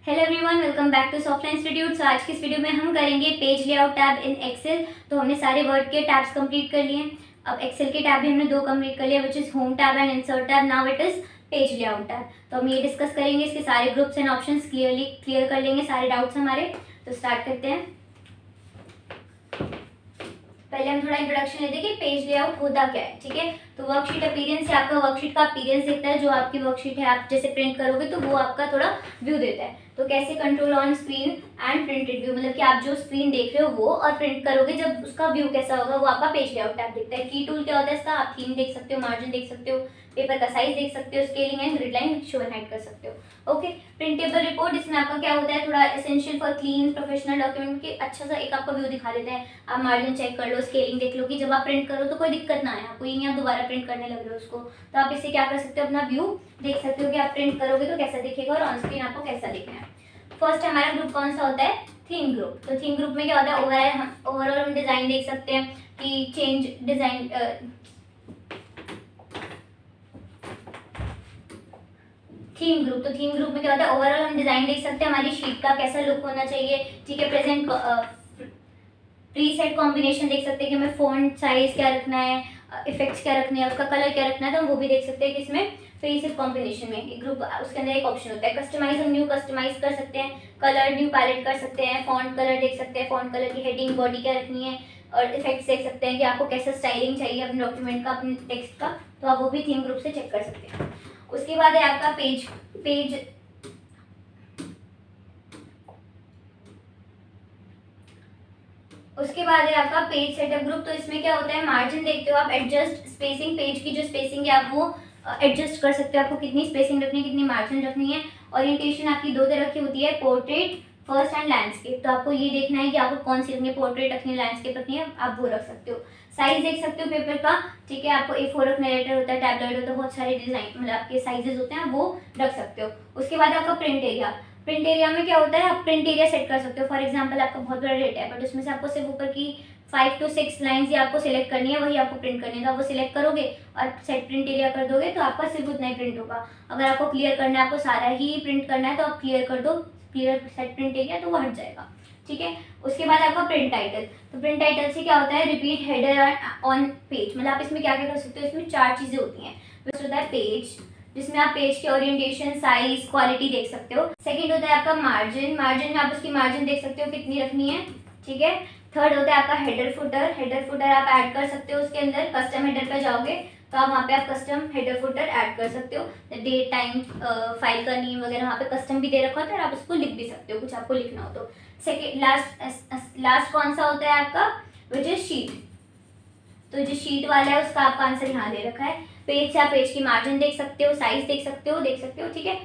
Hello everyone, welcome back to software institute. So आज की इस वीडियो में हम करेंगे page layout tab in Excel. तो हमने सारे वर्ड के टैब्स कंप्लीट कर लिए। अब एक्सेल के टैब भी हमने 2 कंप्लीट कर लिए, which is home tab and insert tab. Now it is page layout tab. तो हम ये डिस्कस करेंगे, इसके सारे ग्रुप्स एंड ऑप्शंस क्लियर कर लेंगे, सारे डाउट्स हमारे। तो स्टार्ट करते हैं। पहले हम थोड़ा इंट्रोडक्शन लेते हैं कि पेज लेआउट होता क्या है। ठीक है, तो वर्कशीट अपीयरेंस से आपका वर्कशीट का अपीयरेंस देखता है। जो आपकी वर्कशीट है, आप जैसे प्रिंट करोगे तो वो आपका थोड़ा व्यू देता है। तो कैसे control on screen and printed view, मतलब कि आप जो स्क्रीन देख रहे हो वो, और प्रिंट करोगे जब उसका व्यू कैसा होगा, वो आपका पेज लेआउट टैब दिखता है। की टूल क्या होता है इसका, आप थीम देख सकते हो, मार्जिन देख सकते हो, पेपर का साइज देख सकते हो, scaling and grid line show and hide कर सकते हो। ओके, प्रिंटेबल रिपोर्ट, इसमें आपका क्या होता है, थोड़ा essential for clean professional document के अच्छा सा एक आपका व्यू दिखा देता है। आप मार्जिन चेक कर लो, स्केलिंग देख लो, कि जब आप प्रिंट करो तो कोई दिक्कत ना आए आपको, ये नहीं आप दोबारा प्रिंट करने लग रहे हो उसको। तो आप इससे क्या कर सकते हो, अपना व्यू देख सकते हो कि आप प्रिंट करोगे तो कैसा दिखेगा और ऑन स्क्रीन आपको कैसा दिखना है। फर्स्ट हमारा ग्रुप कौन सा होता है, थीम ग्रुप। तो थीम ग्रुप में क्या होता है, ओवरऑल हम डिजाइन देख सकते हैं कि चेंज डिजाइन। थीम ग्रुप, तो थीम ग्रुप में क्या होता है, ओवरऑल हम डिजाइन देख सकते हैं, हमारी शीट का कैसा लुक होना चाहिए। ठीक है, प्रेजेंट प्रीसेट कॉम्बिनेशन देख सकते हैं कि हमें फॉन्ट साइज क्या रखना है, इफेक्ट्स क्या रखने हैं, उसका कलर क्या रखना है, तो हम वो भी देख सकते हैं कि इसमें प्रीसेट कॉम्बिनेशन में एक ग्रुप, उसके अंदर एक ऑप्शन होता है कस्टमाइज। हम न्यू कस्टमाइज कर सकते हैं, कलर न्यू पैलेट कर सकते हैं, फॉन्ट कलर देख सकते हैं, फॉन्ट कलर की हेडिंग बॉडी क्या रखनी है, और इफेक्ट्स देख सकते हैं कि आपको कैसा स्टाइलिंग चाहिए अपने डॉक्यूमेंट का, अपने टेक्स्ट का। तो आप वो भी थीम ग्रुप से चेक कर सकते हैं। उसके बाद है आपका पेज उसके बाद है आपका पेज सेटअप ग्रुप। तो इसमें क्या होता है, मार्जिन देखते हो आप, एडजस्ट स्पेसिंग, पेज की जो स्पेसिंग है आप वो एडजस्ट कर सकते हो, आपको कितनी स्पेसिंग रखनी है, कितनी मार्जिन रखनी है। ओरिएंटेशन आपकी 2 तरह की होती है, पोर्ट्रेट फर्स्ट एंड लैंडस्केप। तो आपको ये देखना है कि आपको कौन सी रखनी है, पोर्ट्रेट रखनी है, लैंडस्केप रखनी है, आप वो रख सकते हो। साइज देख सकते हो पेपर का। ठीक है, आपको A4 रखना, लेटर होता है, टैबलेट होता है, बहुत सारे डिजाइन मतलब आपके साइजेस होते हैं, आप वो रख सकते हो। उसके बाद आपका प्रिंट एरिया। प्रिंट एरिया में क्या होता है, आप प्रिंट एरिया सेट कर सकते हो। फॉर एग्जांपल आपका बहुत बड़ा डेटा है, बट उसमें से आपको सिर्फ ऊपर की 5 to 6 लाइन्स ही आपको सिलेक्ट करनी है, वही आपको प्रिंट करनी है। तो आप वो सिलेक्ट करोगे और सेट प्रिंट एरिया कर दोगे तो आपका सिर्फ उतना ही प्रिंट होगा। अगर आपको क्लियर करना है, आपको सारा ही प्रिंट करना है, तो आप क्लियर कर दो, क्लियर सेट प्रिंट एरिया, तो वो हट जाएगा। ठीक है, उसके बाद आपका प्रिंट टाइटल। तो प्रिंट टाइटल से क्या होता है, रिपीट हेडर ऑन पेज। मतलब आप इसमें क्या क्या कर सकते हो, इसमें 4 चीजें होती हैं। फर्स्ट होता है पेज, जिसमें आप पेज के ओरिएंटेशन, साइज, क्वालिटी देख सकते हो। सेकंड होता है आपका मार्जिन। मार्जिन में आप उसकी मार्जिन देख सकते हो कितनी रखनी है। ठीक है, थर्ड होता है आपका हेडर फुटर। हेडर फुटर आप ऐड कर सकते हो उसके अंदर, कस्टम हेडर पे जाओगे तो आप वहाँ पे आप कस्टम हेडर फुटर ऐड कर सकते हो। डेट, टाइम, फाइल का नेम वगैरह वहाँ पे कस्टम भी दे रखा होता है, और आप उसको लिख भी सकते हो, कुछ आपको लिखना हो तो। सेकेंड लास्ट कौन सा होता है आपका, विच इज शीट। तो जो शीट वाला है उसका आपका आंसर यहाँ दे रखा है। पेज से आप पेज की मार्जिन देख सकते हो, साइज देख सकते हो। ठीक है,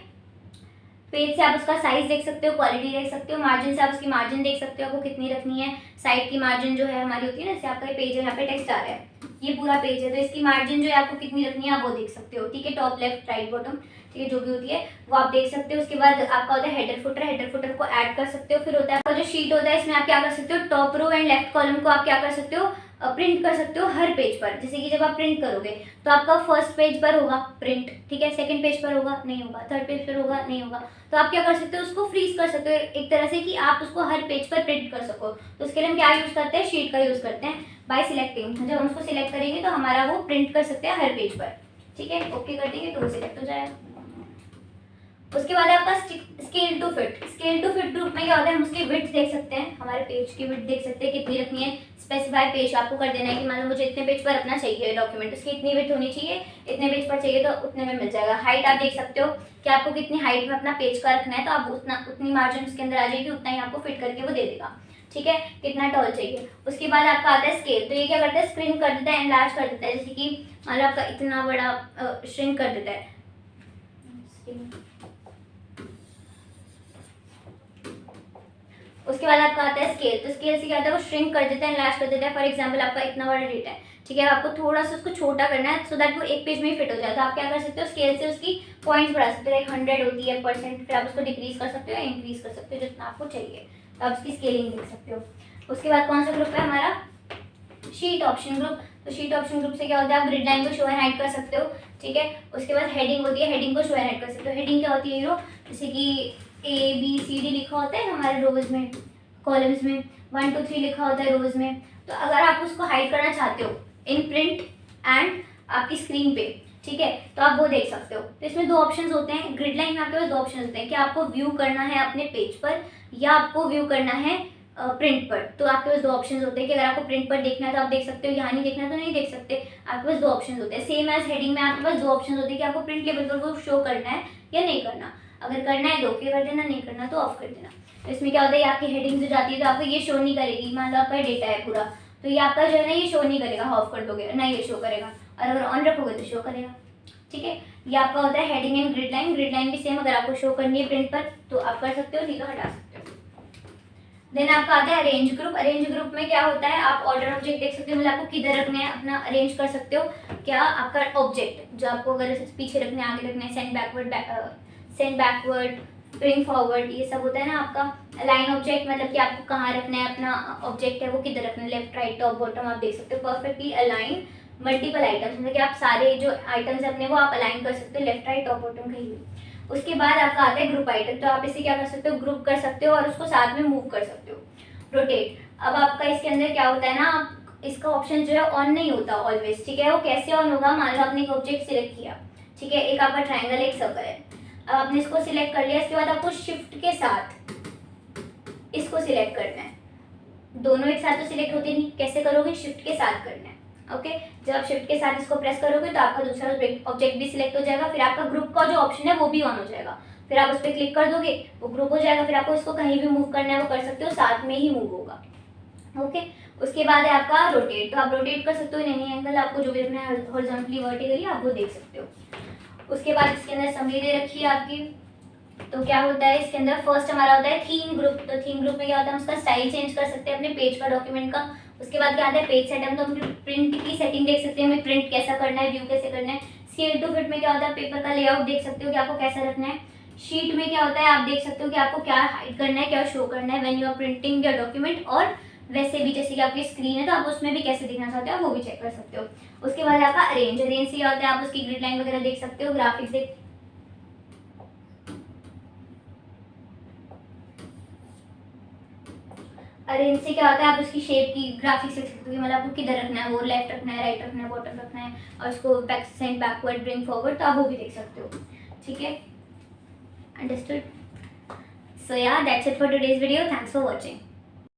पेज से आप उसका साइज देख सकते हो, क्वालिटी देख सकते हो। मार्जिन से आप उसकी मार्जिन देख सकते हो, आपको कितनी रखनी है। साइड की मार्जिन जो है हमारी होती है ना, जैसे आपका ये पेज है, यहाँ पे टेक्स्ट आ रहा है, ये पूरा पेज है, तो इसकी मार्जिन जो है आपको कितनी रखनी है आप वो देख सकते हो। ठीक है, टॉप, लेफ्ट, राइट, बॉटम, ठीक है, जो भी होती है वो आप देख सकते हो। उसके बाद आपका होता है हेडर फुटर। हेडर फुटर को ऐड कर सकते हो। फिर होता है आपका जो शीट होता है, इसमें आप क्या कर सकते हो, top row and left column को आप क्या कर सकते हो, प्रिंट कर सकते हो हर पेज पर। जैसे कि जब आप प्रिंट करोगे तो आपका फर्स्ट पेज पर होगा प्रिंट, ठीक है, सेकंड पेज पर होगा नहीं होगा, थर्ड पेज पर होगा नहीं होगा। तो आप क्या कर सकते हो, उसको फ्रीज कर सकते हो एक तरह से, कि आप उसको हर पेज पर प्रिंट कर सको। तो उसके लिए हम क्या यूज करते हैं, शीट का यूज करते हैं बाय सिलेक्टिंग। जब हम उसको सिलेक्ट करेंगे तो हमारा वो प्रिंट कर सकते हैं हर पेज पर। ठीक है, ओके कर देंगे तो वो सिलेक्ट हो जाएगा। उसके बाद आपका scale to fit. Scale to fit group में क्या होता है, हम उसकी विड्थ देख सकते हैं, हमारे पेज की विड्थ देख सकते हैं कितनी रखनी है। स्पेसिफाई पेज आपको कर देना है कि मान लो मुझे इतने पेज पर रखना चाहिए डॉक्यूमेंट, उसकी इतनी विड्थ होनी चाहिए, इतने पेज पर चाहिए तो उतने में मिल जाएगा। हाइट आप देख सकते हो कि आपको कितनी हाइट में अपना पेज का रखना है, तो आप उतनी मार्जिन उसके अंदर आ जाएगी, उतना ही आपको फिट करके वो दे देगा। ठीक है, कितना टॉल चाहिए। उसके बाद आपका आता है स्केल। तो ये क्या करता है, स्क्रीन कर देता है, एनलार्ज कर देता है। जैसे कि मान लो आपका इतना बड़ा श्रिंक कर देता है। उसके बाद आपका आता है स्केल। तो स्केल से क्या होता है, वो श्रिंक कर देता है, एनलार्ज कर देता है। फॉर एग्जांपल आपका इतना बड़ा डेटा है, ठीक है, आपको थोड़ा सा उसको छोटा करना है सो दैट वो एक पेज में ही फिट हो जाए। तो आप क्या कर सकते हो, स्केल से उसकी पॉइंट्स बढ़ा सकते हो। 100 होती है परसेंट, फिर आप उसको डिक्रीज कर सकते हो या इंक्रीज कर सकते हो जितना आपको चाहिए। तो आप उसकी स्केलिंग देख सकते हो। उसके बाद कौन सा ग्रुप है हमारा, शीट ऑप्शन ग्रुप। तो शीट ऑप्शन ग्रुप से क्या होता है, आप ग्रिड लाइन को शो एंड हाइड कर सकते हो। ठीक है, उसके बाद हेडिंग होती है, हेडिंग को शो एंड हाइड कर सकते हो। हेडिंग क्या होती है, जैसे कि ABCD लिखा होता है हमारे रोज में, कॉलम्स में 1 2 3 लिखा होता है रोज में। तो अगर आप उसको हाइड करना चाहते हो इन प्रिंट एंड आपकी स्क्रीन पे, ठीक है, तो आप वो देख सकते हो। तो इसमें दो ऑप्शंस होते हैं, ग्रिड लाइन में आपके पास दो ऑप्शन होते हैं कि आपको व्यू करना है अपने पेज पर या आपको व्यू करना है प्रिंट पर। तो आपके पास दो ऑप्शन होते हैं कि अगर आपको प्रिंट पर देखना है तो आप देख सकते हो, यहाँ नहीं देखना है तो नहीं देख सकते। आपके पास दो ऑप्शन होते हैं, सेम एज हेडिंग में आपके पास दो ऑप्शन होते हैं कि आपको प्रिंट लेवल पर वो शो करना है या नहीं करना। अगर करना है तो ओके कर देना, नहीं करना तो ऑफ कर देना। तो इसमें क्या होता है, आपकी हेडिंग जो जाती है तो आपको ये शो नहीं करेगी। मान लो आपका डेटा है पूरा, तो ये आपका जो है ना ये शो नहीं करेगा, ऑफ कर दोगे ना ये शो करेगा, और अगर ऑन रखोगे तो शो करेगा, ठीक है। ये आपका होता है heading and grid line. Grid line भी सेम, अगर आपको शो करनी है प्रिंट पर तो आप कर सकते हो, नहीं तो हटा सकते हो। देन आपका आता है अरेंज ग्रुप। अरेंज ग्रुप में क्या होता है, आप ऑर्डर ऑब्जेक्ट देख सकते हो, मतलब आपको किधर रखना है अपना अरेंज कर सकते हो। क्या आपका ऑब्जेक्ट जो आपको अगर पीछे रखना है, आगे रखना है, सेंड बैकवर्ड, ब्रिंग फॉरवर्ड, ये सब होता है ना आपका। अलाइन ऑब्जेक्ट मतलब कि आपको कहाँ रखना है अपना ऑब्जेक्ट है वो किधर रखना है, लेफ्ट राइट टॉप बॉटम आप देख सकते हो। परफेक्टली अलाइन मल्टीपल आइटम्स, मतलब कि आप सारे जो आइटम्स अपने वो आप अलाइन कर सकते हो, लेफ्ट राइट टॉप बॉटम कहीं भी। उसके बाद आपका आता है ग्रुप आइटम। तो आप इसे क्या कर सकते हो, ग्रुप कर सकते हो और उसको साथ में मूव कर सकते हो, रोटेट। अब आपका इसके अंदर क्या होता है ना, इसका ऑप्शन जो है ऑन नहीं होता ऑलवेज, ठीक है। वो कैसे ऑन होगा, मान लो आपने एक ऑब्जेक्ट सिलेक्ट किया, ठीक है, एक आपका ट्राइंगल एक सर्कल है। अब आपने इसको सिलेक्ट कर लिया, इसके बाद आपको शिफ्ट के साथ इसको सिलेक्ट करना है। दोनों एक साथ तो सिलेक्ट होते नहीं, कैसे करोगे, शिफ्ट के साथ करना है, ओके। जब आप शिफ्ट के साथ इसको प्रेस करोगे तो आपका दूसरा ऑब्जेक्ट भी सिलेक्ट हो जाएगा, फिर आपका ग्रुप का जो ऑप्शन है वो भी ऑन हो जाएगा। फिर आप उस पर क्लिक कर दोगे, वो ग्रुप हो जाएगा, फिर आपको इसको कहीं भी मूव करना है वो कर सकते हो, साथ में ही मूव होगा, ओके। उसके बाद है आपका रोटेट। तो आप रोटेट कर सकते हो इन एनी एंगल, आपको जो भी रखना है हॉरिजॉन्टली वर्टिकली आप वो देख सकते हो। उसके बाद इसके अंदर समरी दे रखी है आपकी। तो क्या होता है इसके अंदर, फर्स्ट हमारा होता है थीम ग्रुप। तो थीम ग्रुप में क्या होता है, हम उसका स्टाइल चेंज कर सकते हैं अपने पेज का, डॉक्यूमेंट का। उसके बाद क्या आता है पेज सेटअप, तो हम प्रिंट की सेटिंग देख सकते हैं, हमें प्रिंट कैसा करना है, व्यू कैसे करना है। स्केल टू फिट में क्या होता है, पेपर का लेआउट देख सकते हो कि आपको कैसा रखना है। शीट में क्या होता है, आप देख सकते हो कि आपको क्या हाइड करना है, क्या शो करना है when you are printing your document. और वैसे भी जैसे कि आपकी स्क्रीन है तो आप उसमें भी कैसे दिखना चाहते हो वो भी चेक कर सकते हो। उसके बाद आपका अरेंज। अरेंज से क्या होता है, आप उसकी ग्रिड लाइन वगैरह देख सकते हो, ग्राफिक्स देख। अरेंज से क्या होता है, आप उसकी शेप की ग्राफिक्स देख सकते हो, मतलब आपको किधर रखना है, वो लेफ्ट रखना है, राइट रखना है, बॉटम रखना है, और उसको back send backward bring forward, तो आप वो भी देख सकते हो, ठीक है। अंडरस्टूड। सो या that's it for today's video, thanks for watching.